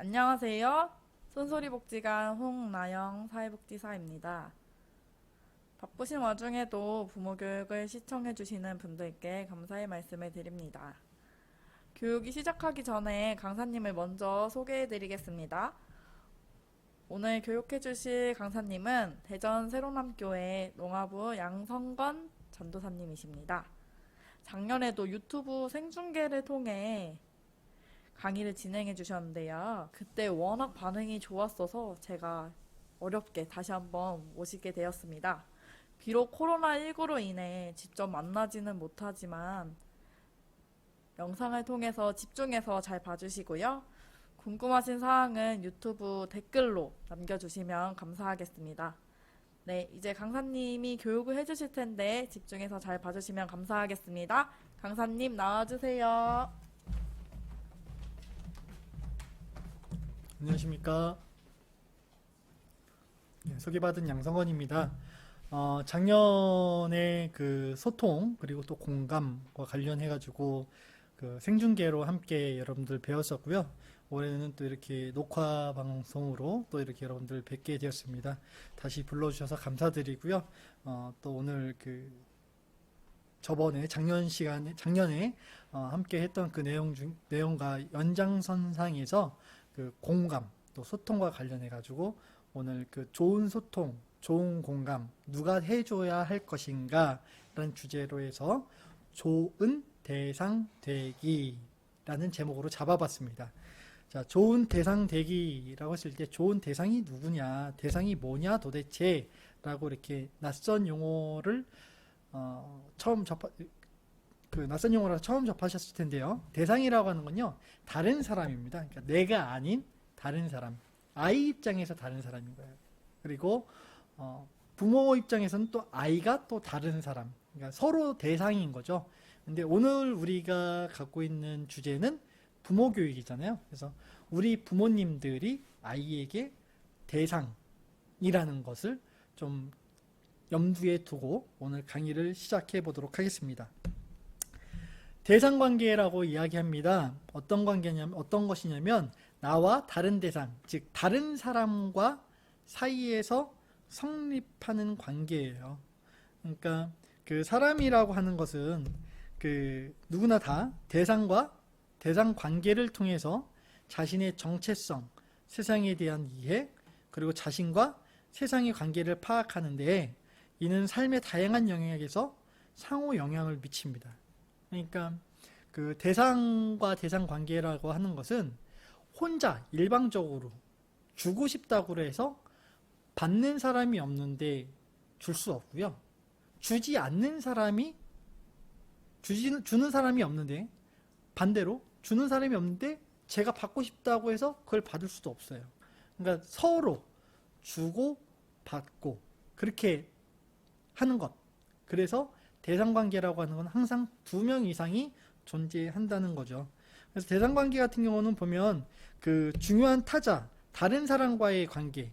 안녕하세요. 손소리복지관 홍나영 사회복지사입니다. 바쁘신 와중에도 부모 교육을 시청해주시는 분들께 감사의 말씀을 드립니다. 교육이 시작하기 전에 강사님을 먼저 소개해드리겠습니다. 오늘 교육해주실 강사님은 대전 세로남교회 농아부 양성건 전도사님이십니다. 작년에도 유튜브 생중계를 통해 강의를 진행해 주셨는데요. 그때 워낙 반응이 좋았어서 제가 어렵게 다시 한번 모시게 되었습니다. 비록 코로나19로 인해 직접 만나지는 못하지만 영상을 통해서 집중해서 잘 봐주시고요. 궁금하신 사항은 유튜브 댓글로 남겨주시면 감사하겠습니다. 네, 이제 강사님이 교육을 해주실 텐데 집중해서 잘 봐주시면 감사하겠습니다. 강사님 나와주세요. 안녕하십니까. 소개받은 양성건입니다. 작년에 그 소통 그리고 또 공감과 관련해가지고 그 생중계로 함께 여러분들 배웠었고요. 올해는 또 이렇게 녹화 방송으로 또 이렇게 여러분들 뵙게 되었습니다. 다시 불러주셔서 감사드리고요. 또 오늘 그 저번에 작년에 함께 했던 그 내용과 연장선상에서 그 공감 또 소통과 관련해 가지고 오늘 그 좋은 소통, 좋은 공감 누가 해줘야 할 것인가 라는 주제로 해서 좋은 대상 되기라는 제목으로 잡아봤습니다. 자, 좋은 대상 되기라고 했을 때 좋은 대상이 누구냐, 대상이 뭐냐 도대체 라고 이렇게 낯선 용어를 낯선 용어라 처음 접하셨을 텐데요. 대상이라고 하는 건요, 다른 사람입니다. 그러니까 내가 아닌 다른 사람, 아이 입장에서 다른 사람인 거예요. 그리고 부모 입장에서는 또 아이가 또 다른 사람, 그러니까 서로 대상인 거죠. 근데 오늘 우리가 갖고 있는 주제는 부모 교육이잖아요. 그래서 우리 부모님들이 아이에게 대상이라는 것을 좀 염두에 두고 오늘 강의를 시작해 보도록 하겠습니다. 대상관계라고 이야기합니다. 어떤 것이냐면 나와 다른 대상, 즉 다른 사람과 사이에서 성립하는 관계예요. 그러니까 그 사람이라고 하는 것은 그 누구나 다 대상과 대상 관계를 통해서 자신의 정체성, 세상에 대한 이해, 그리고 자신과 세상의 관계를 파악하는데 이는 삶의 다양한 영역에서 상호 영향을 미칩니다. 그러니까 그 대상과 대상 관계라고 하는 것은 혼자 일방적으로 주고 싶다고 해서 받는 사람이 없는데 줄 수 없고요. 주지 않는 사람이 주는 사람이 없는데 반대로 주는 사람이 없는데 제가 받고 싶다고 해서 그걸 받을 수도 없어요. 그러니까 서로 주고 받고 그렇게 하는 것. 그래서 대상관계라고 하는 건 항상 2명 이상이 존재한다는 거죠. 그래서 대상관계 같은 경우는 보면 그 중요한 타자, 다른 사람과의 관계를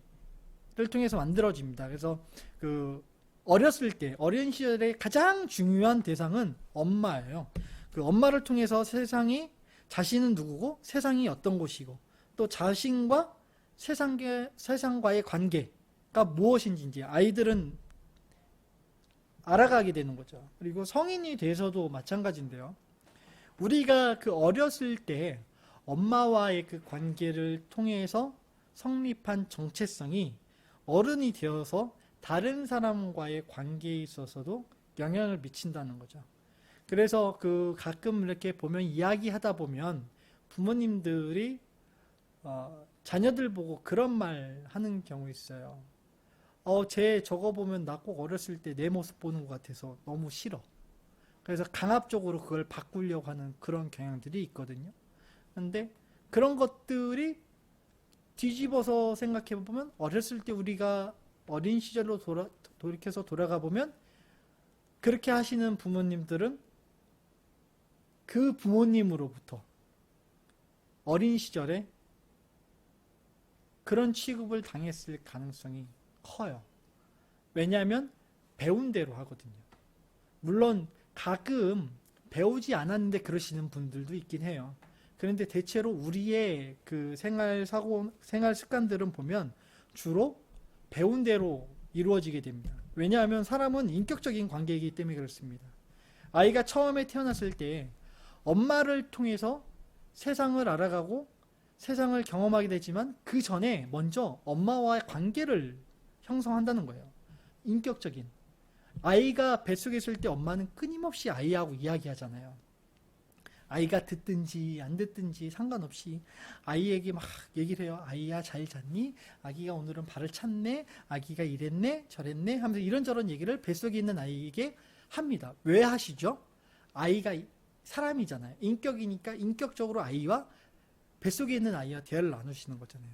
통해서 만들어집니다. 그래서 그 어렸을 때, 어린 시절에 가장 중요한 대상은 엄마예요. 그 엄마를 통해서 자신은 누구고 세상이 어떤 곳이고 또 자신과 세상과의 관계가 무엇인지 이제 아이들은 알아가게 되는 거죠. 그리고 성인이 돼서도 마찬가지인데요. 우리가 그 어렸을 때 엄마와의 그 관계를 통해서 성립한 정체성이 어른이 되어서 다른 사람과의 관계에 있어서도 영향을 미친다는 거죠. 그래서 그 가끔 이렇게 보면 이야기하다 보면 부모님들이 자녀들 보고 그런 말 하는 경우 있어요. 쟤 저거 보면 나 꼭 어렸을 때 내 모습 보는 것 같아서 너무 싫어. 그래서 강압적으로 그걸 바꾸려고 하는 그런 경향들이 있거든요. 근데 그런 것들이 뒤집어서 생각해 보면 어렸을 때 우리가 어린 시절로 돌이켜서 돌아가 보면 그렇게 하시는 부모님들은 그 부모님으로부터 어린 시절에 그런 취급을 당했을 가능성이 커요. 왜냐하면 배운 대로 하거든요. 물론 가끔 배우지 않았는데 그러시는 분들도 있긴 해요. 그런데 대체로 우리의 그 생활 습관들은 보면 주로 배운 대로 이루어지게 됩니다. 왜냐하면 사람은 인격적인 관계이기 때문에 그렇습니다. 아이가 처음에 태어났을 때 엄마를 통해서 세상을 알아가고 세상을 경험하게 되지만 그 전에 먼저 엄마와의 관계를 형성한다는 거예요. 인격적인. 아이가 뱃속에 있을 때 엄마는 끊임없이 아이하고 이야기하잖아요. 아이가 듣든지 안 듣든지 상관없이 아이에게 막 얘기를 해요. 아이야 잘 잤니? 아기가 오늘은 발을 찼네? 아기가 이랬네? 저랬네? 하면서 이런저런 얘기를 뱃속에 있는 아이에게 합니다. 왜 하시죠? 아이가 사람이잖아요. 인격이니까 인격적으로 아이와 뱃속에 있는 아이와 대화를 나누시는 거잖아요.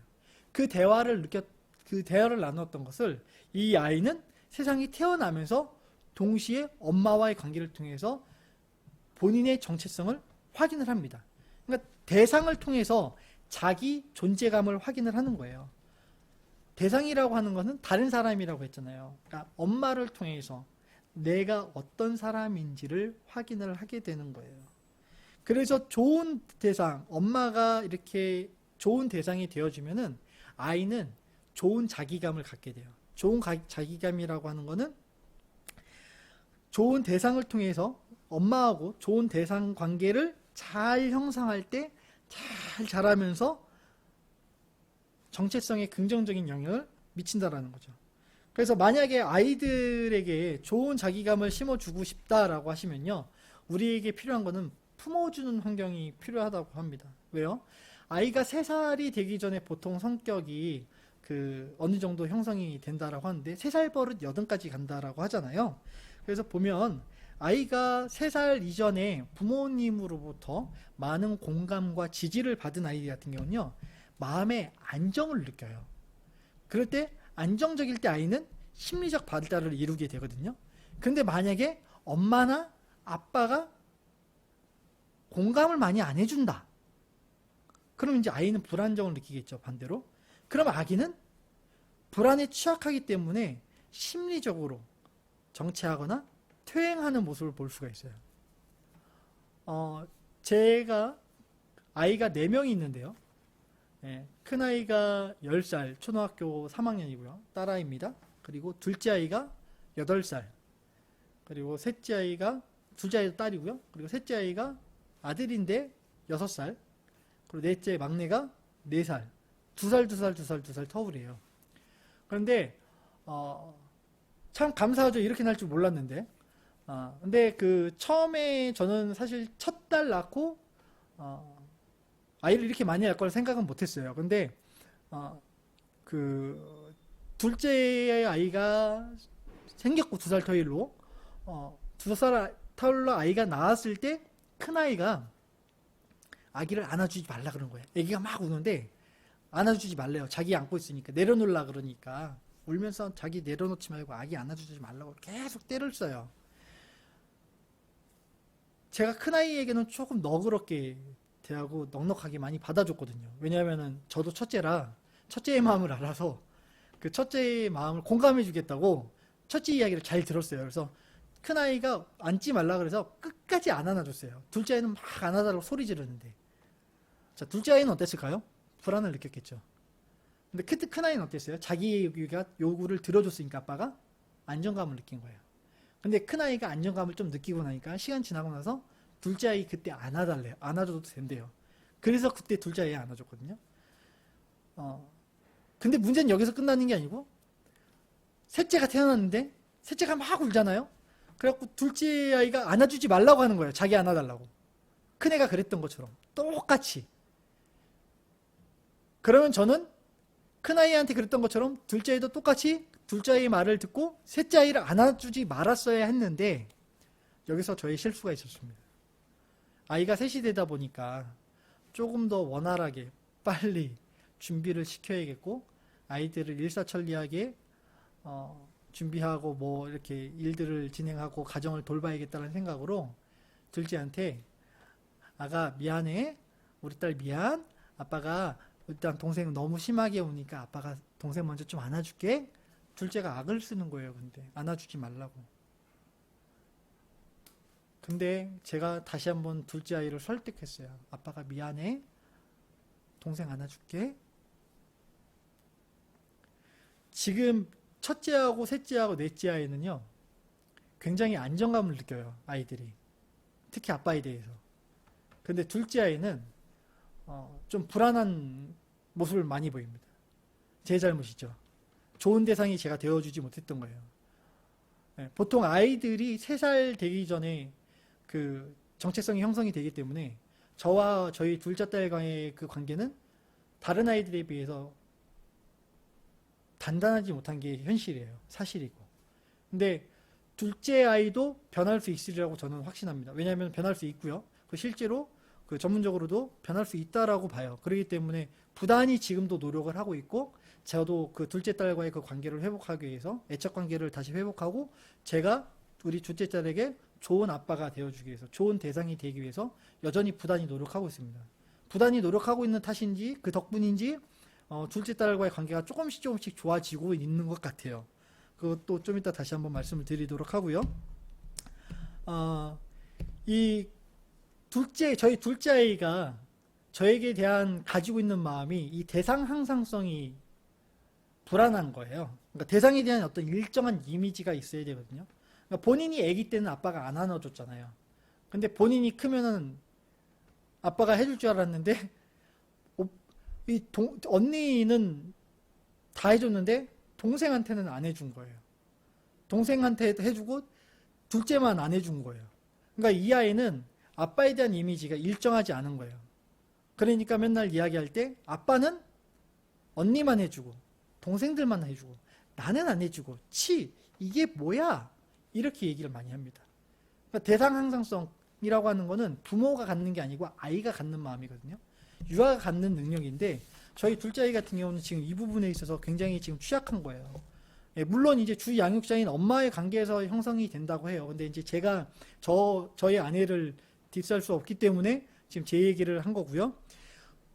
그 대화를 나누었던 것을 이 아이는 세상이 태어나면서 동시에 엄마와의 관계를 통해서 본인의 정체성을 확인을 합니다. 그러니까 대상을 통해서 자기 존재감을 확인을 하는 거예요. 대상이라고 하는 것은 다른 사람이라고 했잖아요. 그러니까 엄마를 통해서 내가 어떤 사람인지를 확인을 하게 되는 거예요. 그래서 좋은 대상, 엄마가 이렇게 좋은 대상이 되어주면은 아이는 좋은 자기감을 갖게 돼요. 좋은 자기감이라고 하는 거는 좋은 대상을 통해서 엄마하고 좋은 대상 관계를 잘 형성할 때 잘 자라면서 정체성에 긍정적인 영향을 미친다라는 거죠. 그래서 만약에 아이들에게 좋은 자기감을 심어주고 싶다라고 하시면요, 우리에게 필요한 거는 품어주는 환경이 필요하다고 합니다. 왜요? 아이가 3살이 되기 전에 보통 성격이 어느 정도 형성이 된다라고 하는데 3살 버릇 8까지 간다라고 하잖아요. 그래서 보면 아이가 3살 이전에 부모님으로부터 많은 공감과 지지를 받은 아이 같은 경우는요, 마음의 안정을 느껴요. 그럴 때 안정적일 때 아이는 심리적 발달을 이루게 되거든요. 근데 만약에 엄마나 아빠가 공감을 많이 안 해준다. 그럼 이제 아이는 불안정을 느끼겠죠, 반대로. 그럼 아기는 불안에 취약하기 때문에 심리적으로 정체하거나 퇴행하는 모습을 볼 수가 있어요. 제가 아이가 4명이 있는데요. 큰 아이가 10살, 초등학교 3학년이고요. 딸아이입니다. 그리고 둘째 아이가 8살. 그리고 셋째 아이가, 둘째 아이도 딸이고요. 그리고 셋째 아이가 아들인데 6살. 그리고 넷째 막내가 4살. 2살 터울이에요. 그런데 참 감사하죠. 이렇게 날 줄 몰랐는데. 근데 처음에 저는 사실 첫 딸 낳고 아이를 이렇게 많이 할 걸 생각은 못했어요. 근데 둘째 아이가 생겼고 2살 터울로 2살 터울로 아이가 나왔을 때 큰 아이가 아기를 안아주지 말라 그런 거예요. 아기가 막 우는데 안아주지 말래요. 자기 안고 있으니까 내려놓으려 그러니까 울면서 자기 내려놓지 말고 아기 안아주지 말라고 계속 때를 써요. 제가 큰아이에게는 조금 너그럽게 대하고 넉넉하게 많이 받아줬거든요. 왜냐하면은 저도 첫째라 첫째의 마음을 알아서 그 첫째의 마음을 공감해 주겠다고 첫째 이야기를 잘 들었어요. 그래서 큰아이가 앉지 말라 그래서 끝까지 안 안아줬어요. 둘째 아이는 막 안아달라고 소리 지르는데. 자, 둘째 아이는 어땠을까요? 불안을 느꼈겠죠. 근데 큰아이는 어땠어요? 자기 요구를 들어줬으니까 아빠가 안정감을 느낀 거예요. 근데 큰아이가 안정감을 좀 느끼고 나니까 시간 지나고 나서 둘째 아이 그때 안아달래요. 안아줘도 된대요. 그래서 그때 둘째 아이 안아줬거든요. 근데 문제는 여기서 끝나는 게 아니고 셋째가 태어났는데 셋째가 막 울잖아요. 그래갖고 둘째 아이가 안아주지 말라고 하는 거예요. 자기 안아달라고. 큰애가 그랬던 것처럼 똑같이. 그러면 저는 큰아이한테 그랬던 것처럼 둘째 아이도 똑같이 둘째 아이의 말을 듣고 셋째 아이를 안아주지 말았어야 했는데 여기서 저의 실수가 있었습니다. 아이가 셋이 되다 보니까 조금 더 원활하게 빨리 준비를 시켜야겠고 아이들을 일사천리하게 준비하고 뭐 이렇게 일들을 진행하고 가정을 돌봐야겠다는 생각으로 둘째한테 아가 미안해, 우리 딸 미안, 아빠가 일단 동생 너무 심하게 우니까 아빠가 동생 먼저 좀 안아줄게. 둘째가 악을 쓰는 거예요. 근데 안아주지 말라고. 근데 제가 다시 한번 둘째 아이를 설득했어요. 아빠가 미안해. 동생 안아줄게. 지금 첫째하고 셋째하고 넷째 아이는요, 굉장히 안정감을 느껴요, 아이들이. 특히 아빠에 대해서. 근데 둘째 아이는 좀 불안한 모습을 많이 보입니다. 제 잘못이죠. 좋은 대상이 제가 되어주지 못했던 거예요. 네, 보통 아이들이 3살 되기 전에 그 정체성이 형성이 되기 때문에 저와 저희 둘째 딸과의 그 관계는 다른 아이들에 비해서 단단하지 못한 게 현실이에요. 사실이고. 근데 둘째 아이도 변할 수 있으리라고 저는 확신합니다. 왜냐하면 변할 수 있고요. 실제로 그 전문적으로도 변할 수 있다라고 봐요. 그렇기 때문에 부단히 지금도 노력을 하고 있고, 저도 그 둘째 딸과의 그 관계를 회복하기 위해서 애착 관계를 다시 회복하고, 제가 우리 둘째 딸에게 좋은 아빠가 되어주기 위해서, 좋은 대상이 되기 위해서 여전히 부단히 노력하고 있습니다. 부단히 노력하고 있는 탓인지 그 덕분인지 둘째 딸과의 관계가 조금씩 좋아지고 있는 것 같아요. 그것도 좀 이따 다시 한번 말씀을 드리도록 하고요. 이 저희 둘째 아이가 저에게 대한 가지고 있는 마음이 이 대상 항상성이 불안한 거예요. 그러니까 대상에 대한 어떤 일정한 이미지가 있어야 되거든요. 그러니까 본인이 아기 때는 아빠가 안 안아줬잖아요. 근데 본인이 크면은 아빠가 해줄 줄 알았는데 언니는 다 해줬는데 동생한테는 안 해준 거예요. 동생한테 해주고 둘째만 안 해준 거예요. 그러니까 이 아이는 아빠에 대한 이미지가 일정하지 않은 거예요. 그러니까 맨날 이야기할 때 아빠는 언니만 해주고 동생들만 해주고 나는 안 해주고 이게 뭐야? 이렇게 얘기를 많이 합니다. 그러니까 대상 항상성이라고 하는 거는 부모가 갖는 게 아니고 아이가 갖는 마음이거든요. 유아가 갖는 능력인데 저희 둘째 아이 같은 경우는 지금 이 부분에 있어서 굉장히 지금 취약한 거예요. 예, 물론 이제 주 양육자인 엄마의 관계에서 형성이 된다고 해요. 근데 이제 제가 저의 아내를 뒷살 수 없기 때문에 지금 제 얘기를 한 거고요.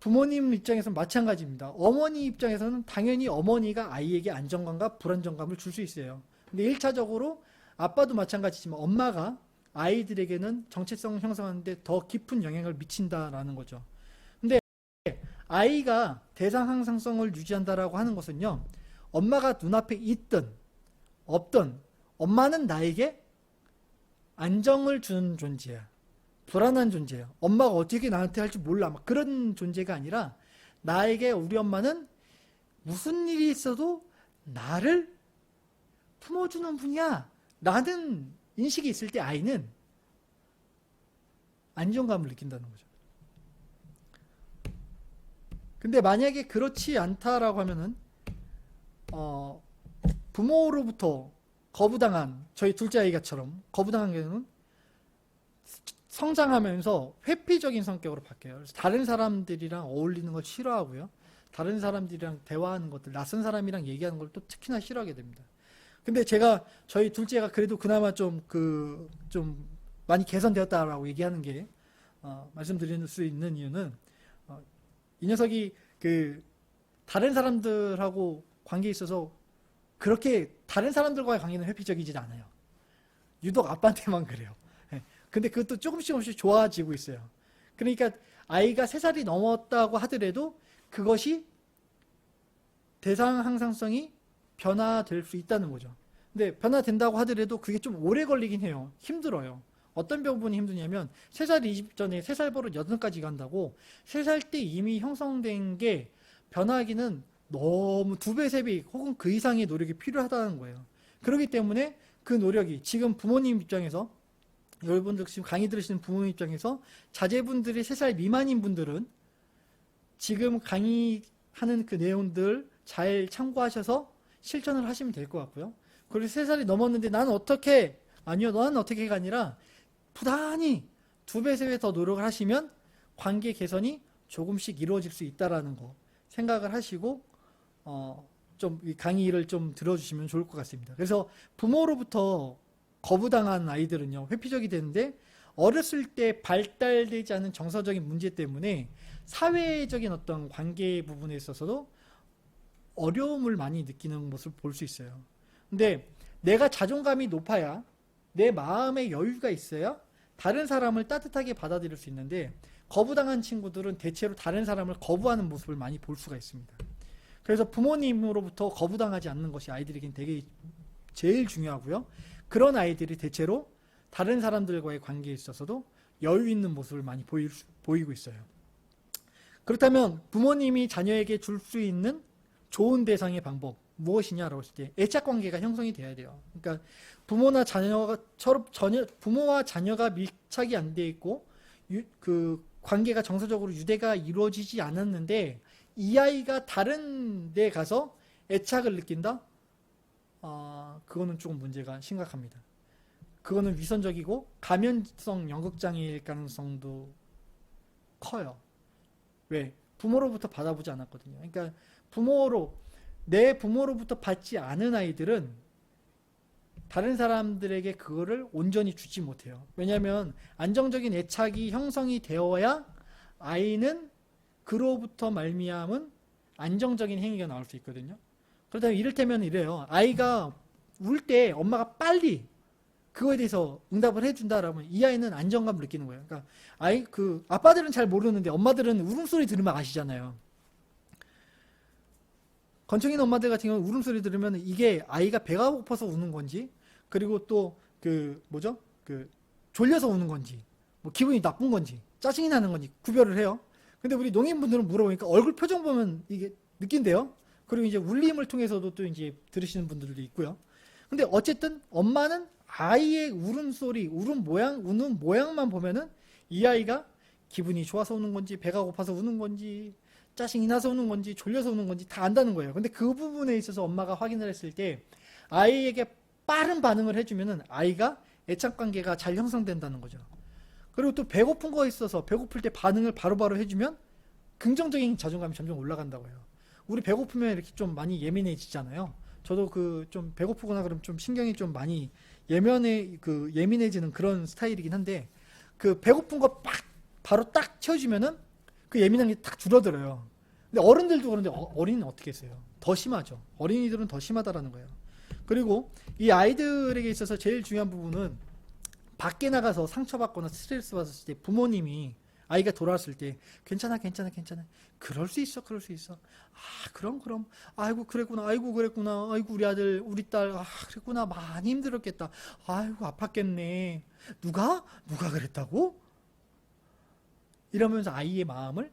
부모님 입장에서는 마찬가지입니다. 어머니 입장에서는 당연히 어머니가 아이에게 안정감과 불안정감을 줄 수 있어요. 근데 1차적으로 아빠도 마찬가지지만 엄마가 아이들에게는 정체성 형성하는데 더 깊은 영향을 미친다라는 거죠. 근데 아이가 대상 항상성을 유지한다라고 하는 것은요, 엄마가 눈앞에 있든 없든 엄마는 나에게 안정을 주는 존재야. 불안한 존재예요. 엄마가 어떻게 나한테 할지 몰라. 막 그런 존재가 아니라 나에게 우리 엄마는 무슨 일이 있어도 나를 품어주는 분이야 라는 인식이 있을 때 아이는 안정감을 느낀다는 거죠. 근데 만약에 그렇지 않다라고 하면은 부모로부터 거부당한 저희 둘째 아이가처럼 거부당한 경우는 성장하면서 회피적인 성격으로 바뀌어요. 그래서 다른 사람들이랑 어울리는 걸 싫어하고요. 다른 사람들이랑 대화하는 것들, 낯선 사람이랑 얘기하는 걸 또 특히나 싫어하게 됩니다. 근데 제가 저희 둘째가 그래도 그나마 좀 많이 개선되었다라고 얘기하는 게 말씀드릴 수 있는 이유는 이 녀석이 다른 사람들하고 관계에 있어서 그렇게 다른 사람들과의 관계는 회피적이지 않아요. 유독 아빠한테만 그래요. 근데 그것도 조금씩 좋아지고 있어요. 그러니까 아이가 3살이 넘었다고 하더라도 그것이 대상 항상성이 변화될 수 있다는 거죠. 근데 변화된다고 하더라도 그게 좀 오래 걸리긴 해요. 힘들어요. 어떤 부분이 힘드냐면 3살 이전에 3살 버릇 8까지 간다고 3살 때 이미 형성된 게 변하기는 너무 2배, 3배 혹은 그 이상의 노력이 필요하다는 거예요. 그렇기 때문에 그 노력이 지금 부모님 입장에서 여러분들 지금 강의 들으시는 부모님 입장에서 자제분들이 3살 미만인 분들은 지금 강의하는 그 내용들 잘 참고하셔서 실천을 하시면 될 것 같고요. 그리고 3살이 넘었는데 나는 어떻게, 아니요, 너는 어떻게가 아니라 부단히 2배, 3배 더 노력을 하시면 관계 개선이 조금씩 이루어질 수 있다라는 거 생각을 하시고 좀 이 강의를 좀 들어주시면 좋을 것 같습니다. 그래서 부모로부터 거부당한 아이들은요, 회피적이 되는데 어렸을 때 발달되지 않은 정서적인 문제 때문에 사회적인 어떤 관계 부분에 있어서도 어려움을 많이 느끼는 모습을 볼 수 있어요. 근데 내가 자존감이 높아야, 내 마음에 여유가 있어야 다른 사람을 따뜻하게 받아들일 수 있는데 거부당한 친구들은 대체로 다른 사람을 거부하는 모습을 많이 볼 수가 있습니다. 그래서 부모님으로부터 거부당하지 않는 것이 아이들에겐 되게 제일 중요하고요. 그런 아이들이 대체로 다른 사람들과의 관계에 있어서도 여유 있는 모습을 많이 보이고 있어요. 그렇다면 부모님이 자녀에게 줄 수 있는 좋은 대상의 방법 무엇이냐라고 했을 때 애착관계가 형성이 돼야 돼요. 그러니까 부모와 자녀가 밀착이 안 돼 있고 그 관계가 정서적으로 유대가 이루어지지 않았는데 이 아이가 다른 데 가서 애착을 느낀다? 그거는 조금 문제가 심각합니다. 그거는 위선적이고 가면성 연극장애일 가능성도 커요. 왜? 부모로부터 받아보지 않았거든요. 그러니까 내 부모로부터 받지 않은 아이들은 다른 사람들에게 그거를 온전히 주지 못해요. 왜냐하면 안정적인 애착이 형성이 되어야 아이는 그로부터 말미암은 안정적인 행위가 나올 수 있거든요. 그렇다면 이를테면 이래요. 아이가 울 때 엄마가 빨리 그거에 대해서 응답을 해준다라면 이 아이는 안정감을 느끼는 거예요. 그러니까 아빠들은 잘 모르는데 엄마들은 울음소리 들으면 아시잖아요. 건청인 엄마들 같은 경우는 울음소리 들으면 이게 아이가 배가 고파서 우는 건지, 그리고 또 졸려서 우는 건지, 뭐 기분이 나쁜 건지, 짜증이 나는 건지 구별을 해요. 근데 우리 농인분들은 물어보니까 얼굴 표정 보면 이게 느낀대요. 그리고 이제 울림을 통해서도 또 이제 들으시는 분들도 있고요. 근데 어쨌든 엄마는 아이의 울음소리, 우는 모양만 보면은 이 아이가 기분이 좋아서 우는 건지, 배가 고파서 우는 건지, 짜증이 나서 우는 건지, 졸려서 우는 건지 다 안다는 거예요. 근데 그 부분에 있어서 엄마가 확인을 했을 때 아이에게 빠른 반응을 해주면은 아이가 애착관계가 잘 형성된다는 거죠. 그리고 또 배고픈 거에 있어서 배고플 때 반응을 바로바로 해주면 긍정적인 자존감이 점점 올라간다고 해요. 우리 배고프면 이렇게 좀 많이 예민해지잖아요. 저도 좀 배고프거나 그러면 좀 신경이 좀 많이 예민해지는 그런 스타일이긴 한데, 그 배고픈 거 바로 딱 채워주면은 그 예민한 게 딱 줄어들어요. 근데 어른들도 그런데 어린이는 어떻게 했어요? 더 심하죠. 어린이들은 더 심하다라는 거예요. 그리고 이 아이들에게 있어서 제일 중요한 부분은 밖에 나가서 상처받거나 스트레스 받았을 때 부모님이 아이가 돌아왔을 때 괜찮아 그럴 수 있어 그럼 아이고 그랬구나 아이고 우리 아들 우리 딸 그랬구나 많이 힘들었겠다 아이고 아팠겠네 누가 그랬다고? 이러면서 아이의 마음을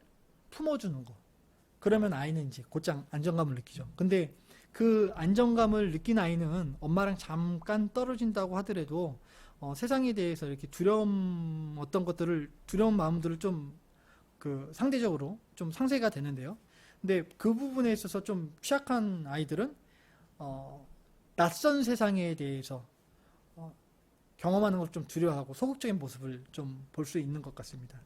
품어주는 거. 그러면 아이는 이제 곧장 안정감을 느끼죠. 근데 그 안정감을 느낀 아이는 엄마랑 잠깐 떨어진다고 하더라도 세상에 대해서 이렇게 두려운 마음들을 좀 상대적으로 좀 상쇄가 되는데요. 근데 그 부분에 있어서 좀 취약한 아이들은 낯선 세상에 대해서 경험하는 걸 좀 두려워하고 소극적인 모습을 좀 볼 수 있는 것 같습니다.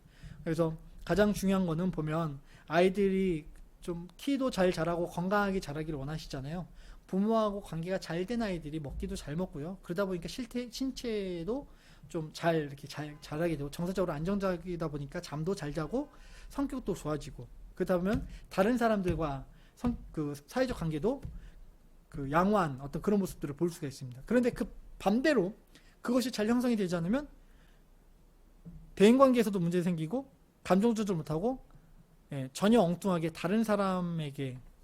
그래서 가장 중요한 거는 보면 아이들이 좀 키도 잘 자라고 건강하게 자라기를 원하시잖아요. 부모하고 관계가 잘 된 아이들이 먹기도 잘 먹고요. 그러다 보니까 신체도 좀 이렇게 잘 자라게 되고 정서적으로 안정적이다 보니까 잠도 잘 자고 성격도 좋아지고 그러다 보면 다른 사람들과 사회적 관계도 양호한 어떤 그런 모습들을 볼 수가 있습니다. 그런데 그 반대로 그것이 잘 형성이 되지 않으면 대인관계에서도 문제 생기고 감정 조절 못하고 전혀 엉뚱하게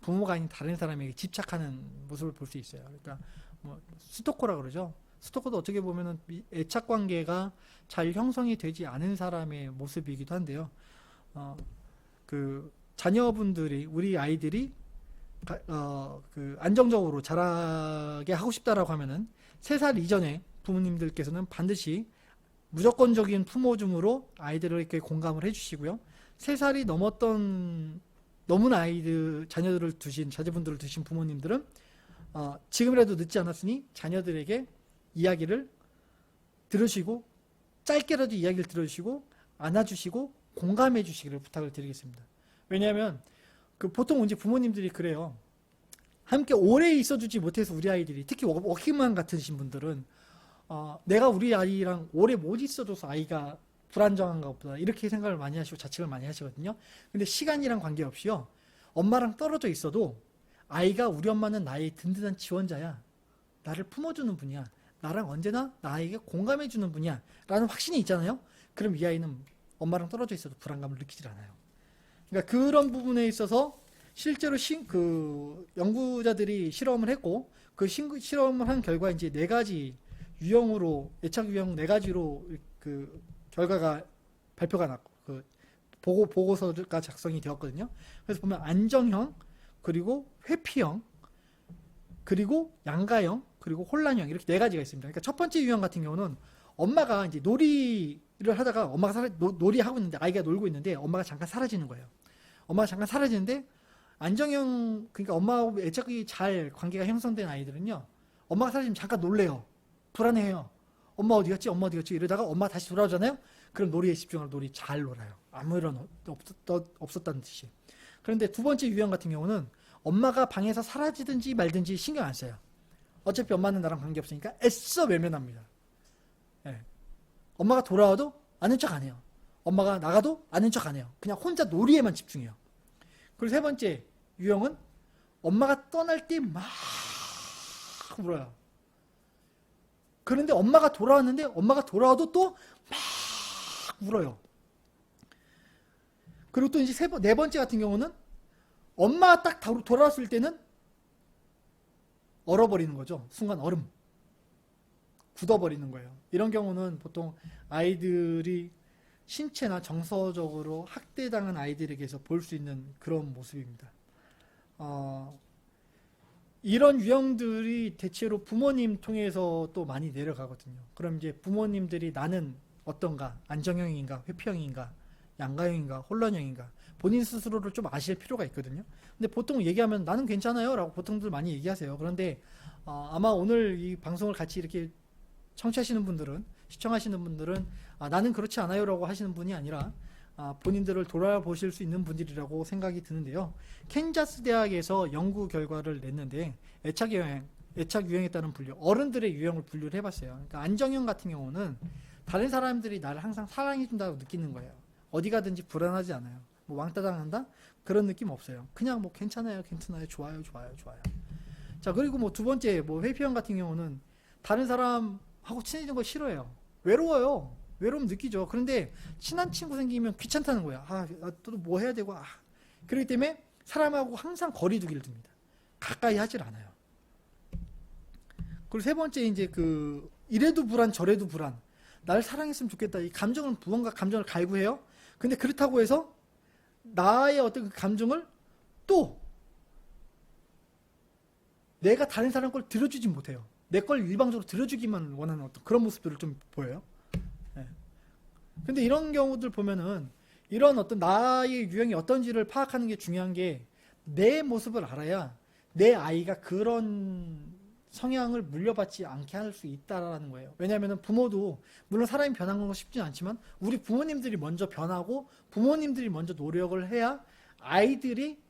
부모가 아닌 다른 사람에게 집착하는 모습을 볼 수 있어요. 그러니까 스토커라 그러죠. 스토커도 어떻게 보면은 애착 관계가 잘 형성이 되지 않은 사람의 모습이기도 한데요. 자녀분들이 우리 아이들이 안정적으로 자라게 하고 싶다라고 하면은 3살 이전에 부모님들께서는 반드시 무조건적인 품어줌으로 아이들에게 공감을 해주시고요. 3살이 넘은 자녀분들을 두신 부모님들은 지금이라도 늦지 않았으니 자녀들에게 이야기를 들으시고 짧게라도 이야기를 들어주시고 안아주시고 공감해 주시기를 부탁을 드리겠습니다. 왜냐하면 보통 이제 부모님들이 그래요. 함께 오래 있어주지 못해서 우리 아이들이 특히 워킹맘 같으신 분들은 내가 우리 아이랑 오래 못 있어줘서 아이가 불안정한가 보다 이렇게 생각을 많이 하시고 자책을 많이 하시거든요. 근데 시간이랑 관계없이요. 엄마랑 떨어져 있어도 아이가 우리 엄마는 나의 든든한 지원자야. 나를 품어주는 분이야. 나랑 언제나 나에게 공감해 주는 분이야 라는 확신이 있잖아요. 그럼 이 아이는 엄마랑 떨어져 있어도 불안감을 느끼질 않아요. 그러니까 그런 부분에 있어서 실제로 그 연구자들이 실험을 했고 그 실험을 한 결과 이제 네 가지 유형으로 애착 유형 네 가지로 그 결과가 발표가 났고 그 보고서가 작성이 되었거든요. 그래서 보면 안정형, 그리고 회피형, 그리고 양가형, 그리고 혼란형 이렇게 네 가지가 있습니다. 그러니까 첫 번째 유형 같은 경우는 엄마가 이제 놀이를 하다가 엄마가 놀이하고 있는데 아이가 놀고 있는데 엄마가 잠깐 사라지는 거예요. 엄마가 잠깐 사라지는데 안정형 그러니까 엄마하고 애착이 잘 관계가 형성된 아이들은요. 엄마가 사라지면 잠깐 놀래요. 불안해해요. 엄마 어디 갔지? 엄마 어디 갔지? 이러다가 엄마 다시 돌아오잖아요. 그럼 놀이에 집중하고 놀이 잘 놀아요. 아무 일 없었다는 뜻이. 그런데 두 번째 유형 같은 경우는 엄마가 방에서 사라지든지 말든지 신경 안 써요. 어차피 엄마는 나랑 관계없으니까 애써 외면합니다. 예. 엄마가 돌아와도 아는 척 안 해요. 엄마가 나가도 아는 척 안 해요. 그냥 혼자 놀이에만 집중해요. 그리고 세 번째 유형은 엄마가 떠날 때 막 울어요. 그런데 엄마가 돌아왔는데 엄마가 돌아와도 또 막 울어요. 그리고 또 이제 네 번째 같은 경우는 엄마가 딱 돌아왔을 때는 얼어버리는 거죠. 순간 얼음. 굳어버리는 거예요. 이런 경우는 보통 아이들이 신체나 정서적으로 학대당한 아이들에게서 볼 수 있는 그런 모습입니다. 이런 유형들이 대체로 부모님 통해서 또 많이 내려가거든요. 그럼 이제 부모님들이 나는 어떤가, 안정형인가, 회피형인가, 양가형인가, 혼란형인가, 본인 스스로를 좀 아실 필요가 있거든요. 근데 보통 얘기하면 나는 괜찮아요 라고 보통들 많이 얘기하세요. 그런데 아마 오늘 이 방송을 같이 이렇게 청취하시는 분들은, 시청하시는 분들은 나는 그렇지 않아요 라고 하시는 분이 아니라 본인들을 돌아보실 수 있는 분들이라고 생각이 드는데요. 캔자스 대학에서 연구 결과를 냈는데 애착 유형에 따른 분류, 어른들의 유형을 분류를 해봤어요. 그러니까 안정형 같은 경우는 다른 사람들이 나를 항상 사랑해준다고 느끼는 거예요. 어디 가든지 불안하지 않아요. 뭐 왕따 당한다? 그런 느낌 없어요. 그냥 뭐 괜찮아요, 괜찮아요, 좋아요. 자, 그리고 뭐 두 번째 뭐 회피형 같은 경우는 다른 사람하고 친해지는 거 싫어해요. 외로워요. 외로움 느끼죠. 그런데 친한 친구 생기면 귀찮다는 거야. 또 뭐 해야 되고. 그렇기 때문에 사람하고 항상 거리 두기를 둡니다. 가까이 하질 않아요. 그리고 세 번째 이제 이래도 불안 저래도 불안. 나를 사랑했으면 좋겠다. 이 감정은 무언가 감정을 갈구해요. 근데 그렇다고 해서 나의 어떤 그 감정을 또 내가 다른 사람 걸 들어주지 못해요. 내 걸 일방적으로 들어주기만 원하는 어떤 그런 모습들을 좀 보여요. 네. 근데 이런 경우들 보면은 이런 어떤 나의 유형이 어떤지를 파악하는 게 중요한 게 내 모습을 알아야 내 아이가 그런 성향을 물려받지 않게 할 수 있다라는 거예요. 왜냐하면 부모도 물론 사람이 변하는 건 쉽지 않지만 우리 부모님들이 먼저 변하고 부모님들이 먼저 노력을 해야 아이들이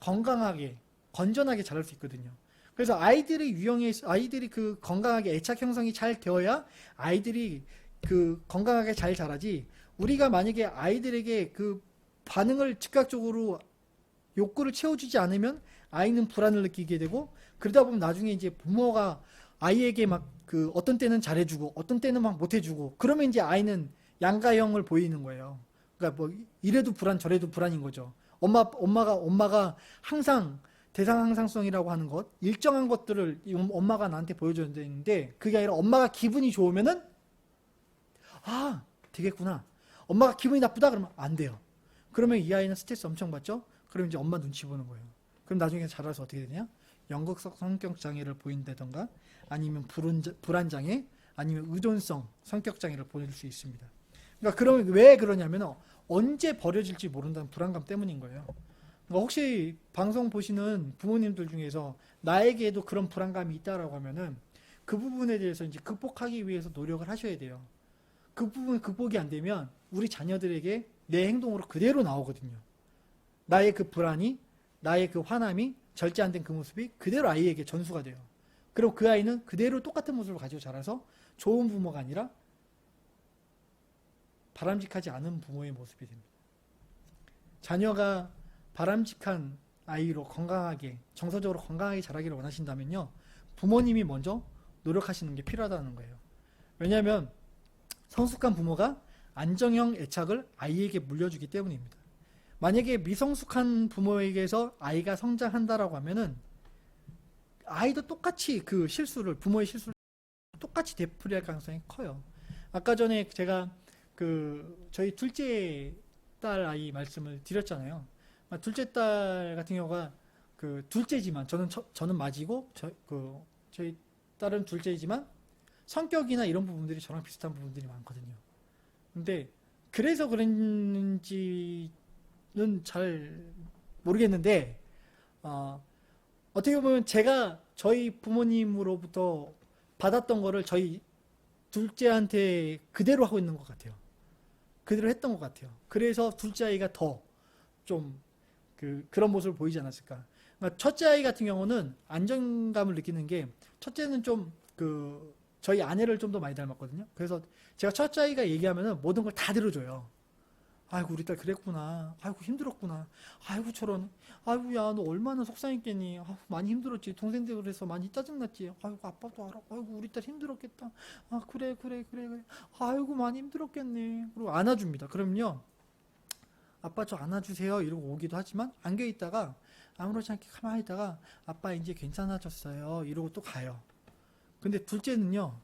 건강하게 건전하게 자랄 수 있거든요. 그래서 아이들이 그 건강하게 애착 형성이 잘 되어야 아이들이 그 건강하게 잘 자라지. 우리가 만약에 아이들에게 그 반응을 즉각적으로 욕구를 채워주지 않으면 아이는 불안을 느끼게 되고 그러다 보면 나중에 이제 부모가 아이에게 막 어떤 때는 잘해주고 어떤 때는 막 못해주고 그러면 이제 아이는 양가형을 보이는 거예요. 그러니까 뭐 이래도 불안 저래도 불안인 거죠. 엄마가 항상 대상 항상성이라고 하는 것, 일정한 것들을 엄마가 나한테 보여줘야 되는데 그게 아니라 엄마가 기분이 좋으면은 되겠구나. 엄마가 기분이 나쁘다 그러면 안 돼요. 그러면 이 아이는 스트레스 엄청 받죠? 그럼 이제 엄마 눈치 보는 거예요. 그럼 나중에 자라서 어떻게 되냐? 연극성 성격 장애를 보인다던가 아니면 불안장애 아니면 의존성 성격 장애를 보일 수 있습니다. 그러니까 그러면 왜 그러냐면 언제 버려질지 모른다는 불안감 때문인 거예요. 그러니까 혹시 방송 보시는 부모님들 중에서 나에게도 그런 불안감이 있다라고 하면은 그 부분에 대해서 이제 극복하기 위해서 노력을 하셔야 돼요. 그 부분 극복이 안 되면 우리 자녀들에게 내 행동으로 그대로 나오거든요. 나의 그 불안이, 나의 그 화남이 절제안된 그 모습이 그대로 아이에게 전수가 돼요. 그럼 그 아이는 그대로 똑같은 모습을 가지고 자라서 좋은 부모가 아니라 바람직하지 않은 부모의 모습이 됩니다. 자녀가 바람직한 아이로 건강하게, 정서적으로 건강하게 자라기를 원하신다면요. 부모님이 먼저 노력하시는 게 필요하다는 거예요. 왜냐하면 성숙한 부모가 안정형 애착을 아이에게 물려주기 때문입니다. 만약에 미성숙한 부모에게서 아이가 성장한다라고 하면은 아이도 똑같이 그 실수를, 부모의 실수를 똑같이 되풀이할 가능성이 커요. 아까 전에 제가 저희 둘째 딸 아이 말씀을 드렸잖아요. 둘째 딸 같은 경우가 둘째지만 저는 맞이고 저희 딸은 둘째이지만 성격이나 이런 부분들이 저랑 비슷한 부분들이 많거든요. 근데 그래서 그런지는 잘 모르겠는데 어떻게 보면 제가 저희 부모님으로부터 받았던 거를 저희 둘째한테 그대로 하고 있는 것 같아요. 그대로 했던 것 같아요. 그래서 둘째 아이가 더 좀 그런 모습을 보이지 않았을까. 그러니까 첫째 아이 같은 경우는 안정감을 느끼는 게, 첫째는 좀 저희 아내를 좀 더 많이 닮았거든요. 그래서 제가 첫째 아이가 얘기하면은 모든 걸 다 들어줘요. 아이고 우리 딸 그랬구나. 아이고 힘들었구나. 아이고 저런. 아이고 야 너 얼마나 속상했겠니. 아, 많이 힘들었지. 동생들 그래서 많이 짜증났지. 아이고 아빠도 알아. 아이고 우리 딸 힘들었겠다. 아 그래. 아이고 많이 힘들었겠네. 그리고 안아줍니다. 그럼요. 아빠 저 안아주세요 이러고 오기도 하지만 안겨있다가 아무렇지 않게 가만히 있다가 아빠 이제 괜찮아졌어요 이러고 또 가요. 근데 둘째는요,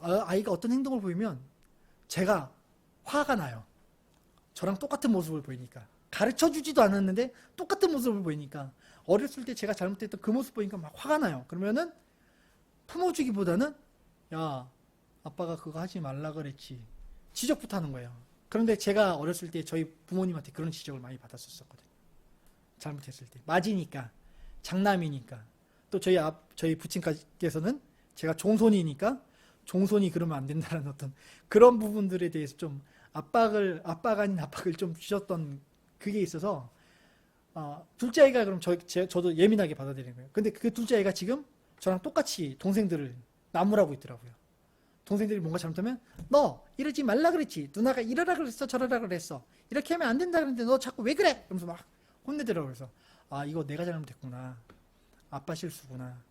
아이가 어떤 행동을 보이면 제가 화가 나요. 저랑 똑같은 모습을 보이니까. 가르쳐 주지도 않았는데 똑같은 모습을 보이니까, 어렸을 때 제가 잘못했던 그 모습 보니까 막 화가 나요. 그러면은 품어주기보다는 야 아빠가 그거 하지 말라 그랬지, 지적부터 하는 거예요. 그런데 제가 어렸을 때 저희 부모님한테 그런 지적을 많이 받았었거든요. 잘못했을 때. 맞이니까, 장남이니까. 또 저희 부친께서는 제가 종손이니까 종손이 그러면 안 된다는 어떤 그런 부분들에 대해서 좀 압박가 아닌 압박을 좀 주셨던 그게 있어서, 둘째 아이가 그럼 저도 예민하게 받아들이는 거예요. 근데 그 둘째 아이가 지금 저랑 똑같이 동생들을 나무라고 있더라고요. 동생들이 뭔가 잘못하면 너 이러지 말라 그랬지, 누나가 이러라 그랬어 저러라 그랬어, 이렇게 하면 안 된다 그랬는데 너 자꾸 왜 그래, 그러면서 막 혼내더라고요. 그래서 이거 내가 잘못했구나, 아빠 실수구나.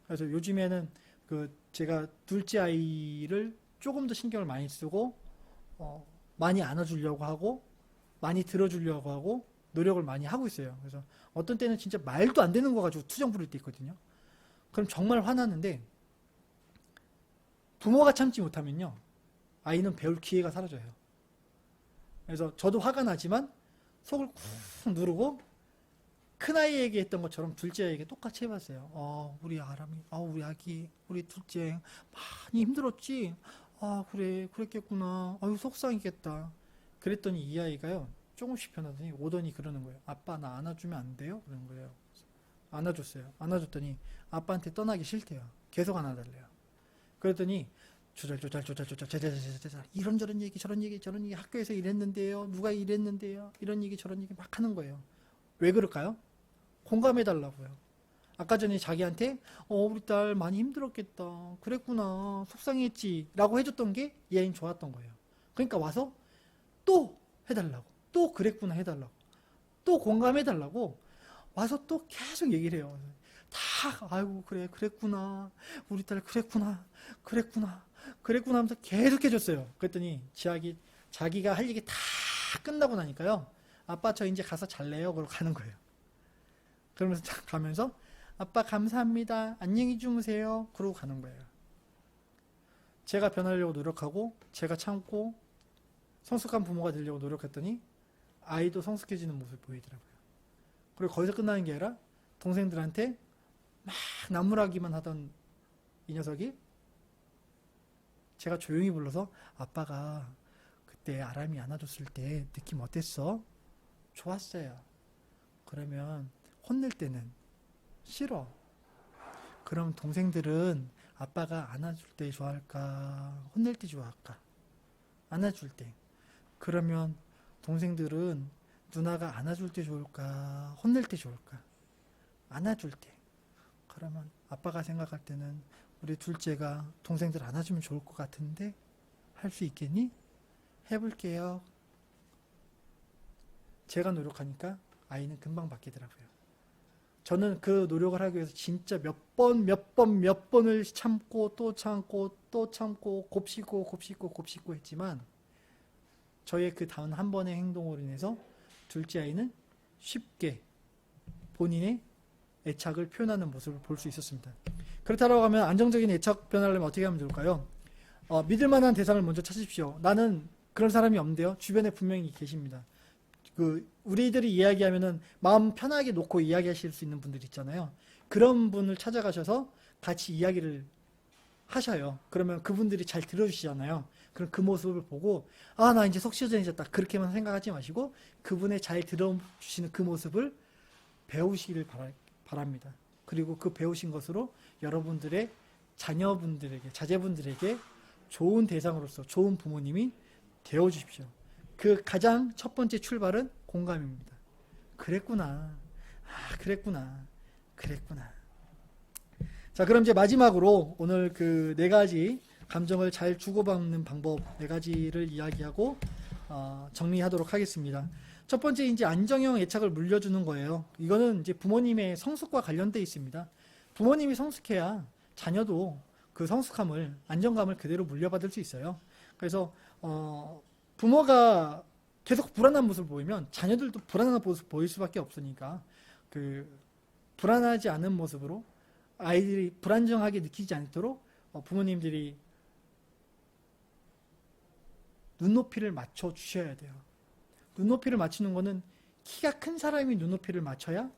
그래서 요즘에는 제가 둘째 아이를 조금 더 신경을 많이 쓰고 많이 안아주려고 하고 많이 들어주려고 하고 노력을 많이 하고 있어요. 그래서 어떤 때는 진짜 말도 안 되는 거 가지고 투정 부릴 때 있거든요. 그럼 정말 화나는데 부모가 참지 못하면요, 아이는 배울 기회가 사라져요. 그래서 저도 화가 나지만 속을 꾹 누르고 큰아이에게 했던 것처럼 둘째 아이에게 똑같이 해봤어요. 우리 아람이, 우리 아기, 우리 둘째 많이 힘들었지? 그래, 그랬겠구나. 아유, 속상했겠다. 그랬더니 이 아이가요, 조금씩 변하더니 오더니 그러는 거예요. 아빠 나 안아주면 안 돼요? 그러는 거예요. 안아줬어요. 안아줬더니 아빠한테 떠나기 싫대요. 계속 안아달래요. 그랬더니 조절 이런저런 얘기 저런 얘기 학교에서 이랬는데요, 누가 이랬는데요, 이런 얘기 저런 얘기 막 하는 거예요. 왜 그럴까요? 공감해 달라고요. 아까 전에 자기한테 우리 딸 많이 힘들었겠다, 그랬구나, 속상했지 라고 해줬던 게 이 아이는 좋았던 거예요. 그러니까 와서 또 해달라고, 또 그랬구나 해달라고, 또 공감해 달라고 와서 또 계속 얘기를 해요. 다 아이고 그래 그랬구나, 우리 딸 그랬구나 하면서 계속 해줬어요. 그랬더니 자기가 할 얘기 다 끝나고 나니까요, 아빠 저 이제 가서 잘래요 그러고 가는 거예요. 그러면서 가면서 아빠 감사합니다, 안녕히 주무세요 그러고 가는 거예요. 제가 변하려고 노력하고 제가 참고 성숙한 부모가 되려고 노력했더니 아이도 성숙해지는 모습을 보이더라고요. 그리고 거기서 끝나는 게 아니라 동생들한테 막 나무라기만 하던 이 녀석이 제가 조용히 불러서 아빠가 그때 아람이 안아줬을 때 느낌 어땠어? 좋았어요. 그러면 혼낼 때는 싫어. 그럼 동생들은 아빠가 안아줄 때 좋아할까, 혼낼 때 좋아할까? 안아줄 때. 그러면 동생들은 누나가 안아줄 때 좋을까, 혼낼 때 좋을까? 안아줄 때. 그러면 아빠가 생각할 때는 우리 둘째가 동생들 안아주면 좋을 것 같은데 할 수 있겠니? 해볼게요. 제가 노력하니까 아이는 금방 바뀌더라고요. 저는 그 노력을 하기 위해서 진짜 몇 번을 참고 또 참고 또 참고 곱씹고 했지만 저의 그 단 한 번의 행동으로 인해서 둘째 아이는 쉽게 본인의 애착을 표현하는 모습을 볼 수 있었습니다. 그렇다고 하면 안정적인 애착 변화를 하려면 어떻게 하면 좋을까요? 믿을 만한 대상을 먼저 찾으십시오. 나는 그런 사람이 없는데요. 주변에 분명히 계십니다. 우리들이 이야기하면은 마음 편하게 놓고 이야기하실 수 있는 분들 있잖아요. 그런 분을 찾아가셔서 같이 이야기를 하셔요. 그러면 그분들이 잘 들어주시잖아요. 그럼 그 모습을 보고 나 이제 속 시원해졌다. 그렇게만 생각하지 마시고 그분의 잘 들어주시는 그 모습을 배우시기를 바랍니다. 그리고 그 배우신 것으로 여러분들의 자녀분들에게, 자제분들에게 좋은 대상으로서 좋은 부모님이 되어주십시오. 그 가장 첫 번째 출발은 공감입니다. 그랬구나. 그랬구나. 자, 그럼 이제 마지막으로 오늘 그 4가지 감정을 잘 주고받는 방법 4가지를 이야기하고 정리하도록 하겠습니다. 첫 번째 이제 안정형 애착을 물려주는 거예요. 이거는 이제 부모님의 성숙과 관련돼 있습니다. 부모님이 성숙해야 자녀도 그 성숙함을, 안정감을 그대로 물려받을 수 있어요. 그래서 부모가 계속 불안한 모습을 보이면 자녀들도 불안한 모습을 보일 수밖에 없으니까 그 불안하지 않은 모습으로 아이들이 불안정하게 느끼지 않도록 부모님들이 눈높이를 맞춰 주셔야 돼요. 눈높이를 맞추는 거는 키가 큰 사람이 눈높이를 맞춰야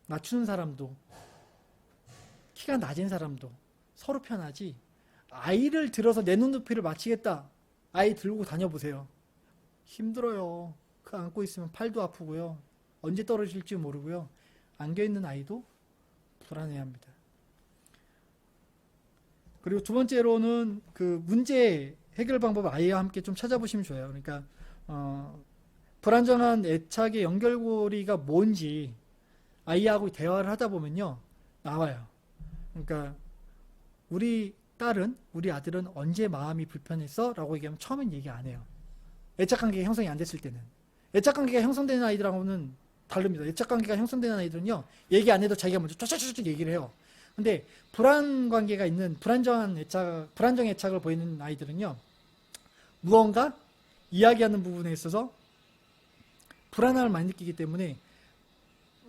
맞추는 사람도 키가 낮은 사람도 서로 편하지. 아이를 들어서 내 눈높이를 맞추겠다. 아이 들고 다녀보세요. 힘들어요. 그 안고 있으면 팔도 아프고요. 언제 떨어질지 모르고요. 안겨있는 아이도 불안해합니다. 그리고 두 번째로는 그 문제 해결 방법을 아이와 함께 좀 찾아보시면 좋아요. 그러니까 불안정한 애착의 연결고리가 뭔지 아이하고 대화를 하다 보면요 나와요. 그러니까 우리 딸은, 우리 아들은 언제 마음이 불편했어? 라고 얘기하면 처음엔 얘기 안 해요. 애착관계가 형성이 안 됐을 때는. 애착관계가 형성되는 아이들하고는 다릅니다. 애착관계가 형성되는 아이들은요 얘기 안 해도 자기가 먼저 쫙쫙쫙 얘기를 해요. 근데 불안관계가 있는 불안정 애착을 보이는 아이들은요 무언가 이야기하는 부분에 있어서 불안함을 많이 느끼기 때문에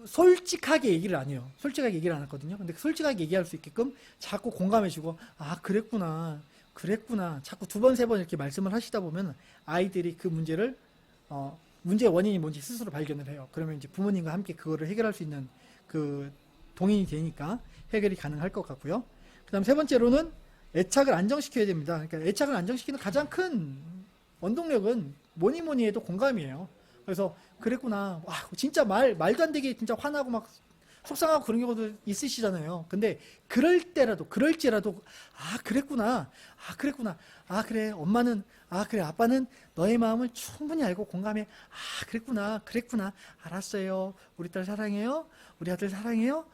솔직하게 얘기를 안 해요. 솔직하게 얘기를 안 했거든요. 근데 솔직하게 얘기할 수 있게끔 자꾸 공감해주고 그랬구나 자꾸 2번, 3번 이렇게 말씀을 하시다 보면 아이들이 그 문제를 문제의 원인이 뭔지 스스로 발견을 해요. 그러면 이제 부모님과 함께 그거를 해결할 수 있는 그 동인이 되니까 해결이 가능할 것 같고요. 그 다음 3번째로는 애착을 안정시켜야 됩니다. 그러니까 애착을 안정시키는 가장 큰 원동력은 뭐니 해도 공감이에요. 그래서 그랬구나. 진짜 말도 안 되게 진짜 화나고 막 속상하고 그런 경우도 있으시잖아요. 근데 그럴지라도 그랬구나. 그래 엄마는 그래 아빠는 너의 마음을 충분히 알고 공감해. 그랬구나. 알았어요. 우리 딸 사랑해요. 우리 아들 사랑해요.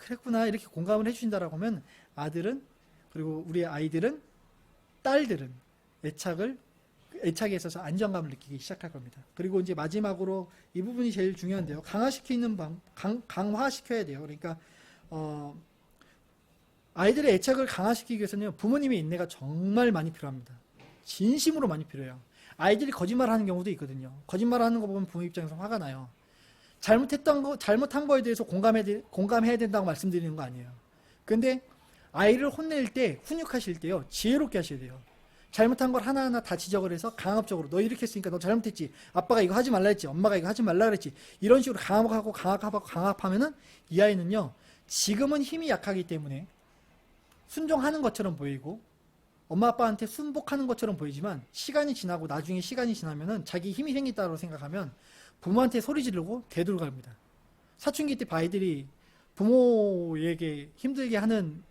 그랬구나. 이렇게 공감을 해주신다라고 하면 아들은 그리고 우리 아이들은 딸들은 애착에 있어서 안정감을 느끼기 시작할 겁니다. 그리고 이제 마지막으로 이 부분이 제일 중요한데요. 강화시켜야 돼요. 그러니까 아이들의 애착을 강화시키기 위해서는 부모님의 인내가 정말 많이 필요합니다. 진심으로 많이 필요해요. 아이들이 거짓말하는 경우도 있거든요. 거짓말하는 거 보면 부모 입장에서 화가 나요. 잘못한 거에 대해서 공감해야 된다고 말씀드리는 거 아니에요. 근데 아이를 혼낼 때, 훈육하실 때요, 지혜롭게 하셔야 돼요. 잘못한 걸 하나하나 다 지적을 해서 강압적으로 너 이렇게 했으니까 너 잘못했지. 아빠가 이거 하지 말라 했지. 엄마가 이거 하지 말라 그랬지. 이런 식으로 강압하면은 이 아이는요. 지금은 힘이 약하기 때문에 순종하는 것처럼 보이고 엄마 아빠한테 순복하는 것처럼 보이지만 시간이 지나고 나중에 시간이 지나면은 자기 힘이 생겼다고 생각하면 부모한테 소리 지르고 대들갑니다. 사춘기 때 아이들이 부모에게 힘들게 하는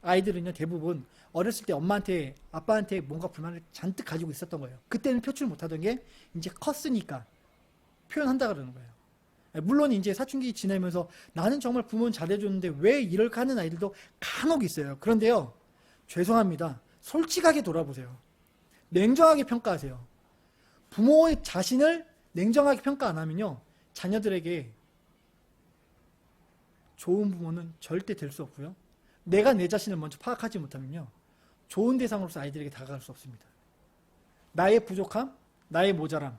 아이들은요 대부분 어렸을 때 엄마한테 아빠한테 뭔가 불만을 잔뜩 가지고 있었던 거예요. 그때는 표출 못하던 게 이제 컸으니까 표현한다 그러는 거예요. 물론 이제 사춘기 지나면서 나는 정말 부모는 잘해줬는데 왜 이럴까 하는 아이들도 간혹 있어요. 그런데요 죄송합니다. 솔직하게 돌아보세요. 냉정하게 평가하세요. 부모의 자신을 냉정하게 평가 안 하면요 자녀들에게 좋은 부모는 절대 될 수 없고요. 내가 내 자신을 먼저 파악하지 못하면요. 좋은 대상으로서 아이들에게 다가갈 수 없습니다. 나의 부족함, 나의 모자람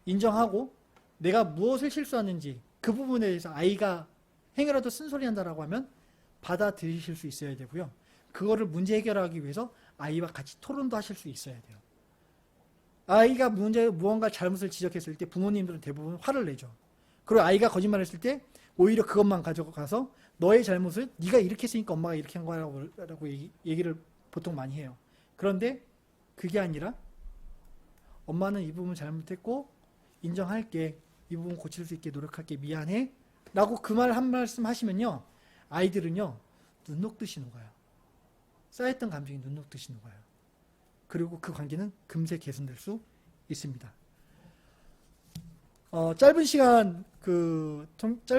인정하고 내가 무엇을 실수하는지 그 부분에 대해서 아이가 행여라도 쓴소리한다라고 하면 받아들이실 수 있어야 되고요. 그거를 문제 해결하기 위해서 아이와 같이 토론도 하실 수 있어야 돼요. 아이가 무언가 잘못을 지적했을 때 부모님들은 대부분 화를 내죠. 그리고 아이가 거짓말했을 때 오히려 그것만 가져가서 너의 잘못을 네가 이렇게 했으니까 엄마가 이렇게 한 거라고 얘기를 보통 많이 해요. 그런데 그게 아니라 엄마는 이 부분 잘못했고 인정할게. 이 부분 고칠 수 있게 노력할게. 미안해. 라고 그 말 한 말씀 하시면요. 아이들은요. 눈 녹듯이 녹아요. 쌓였던 감정이 눈 녹듯이 녹아요. 그리고 그 관계는 금세 개선될 수 있습니다. 짧은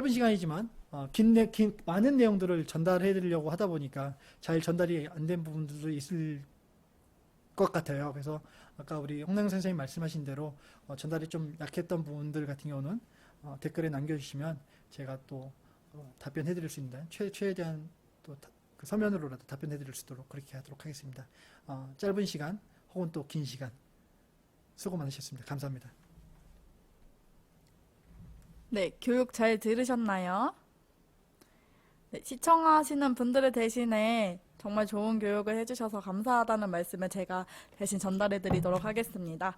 시간이지만 많은 내용들을 전달해 드리려고 하다 보니까 잘 전달이 안 된 부분들도 있을 것 같아요. 그래서 아까 우리 홍랑 선생님 말씀하신 대로 전달이 좀 약했던 부분들 같은 경우는 댓글에 남겨주시면 제가 또 답변해 드릴 수 있는 최대한 또 그 서면으로라도 답변해 드릴 수 있도록 그렇게 하도록 하겠습니다. 짧은 시간 혹은 또 긴 시간 수고 많으셨습니다. 감사합니다. 네, 교육 잘 들으셨나요? 네, 시청하시는 분들을 대신에 정말 좋은 교육을 해주셔서 감사하다는 말씀을 제가 대신 전달해 드리도록 하겠습니다.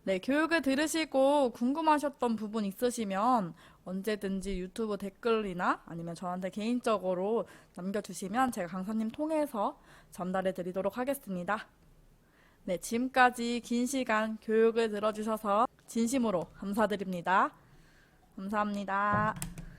네, 교육을 들으시고 궁금하셨던 부분 있으시면 언제든지 유튜브 댓글이나 아니면 저한테 개인적으로 남겨주시면 제가 강사님 통해서 전달해 드리도록 하겠습니다. 네, 지금까지 긴 시간 교육을 들어주셔서 진심으로 감사드립니다. 감사합니다.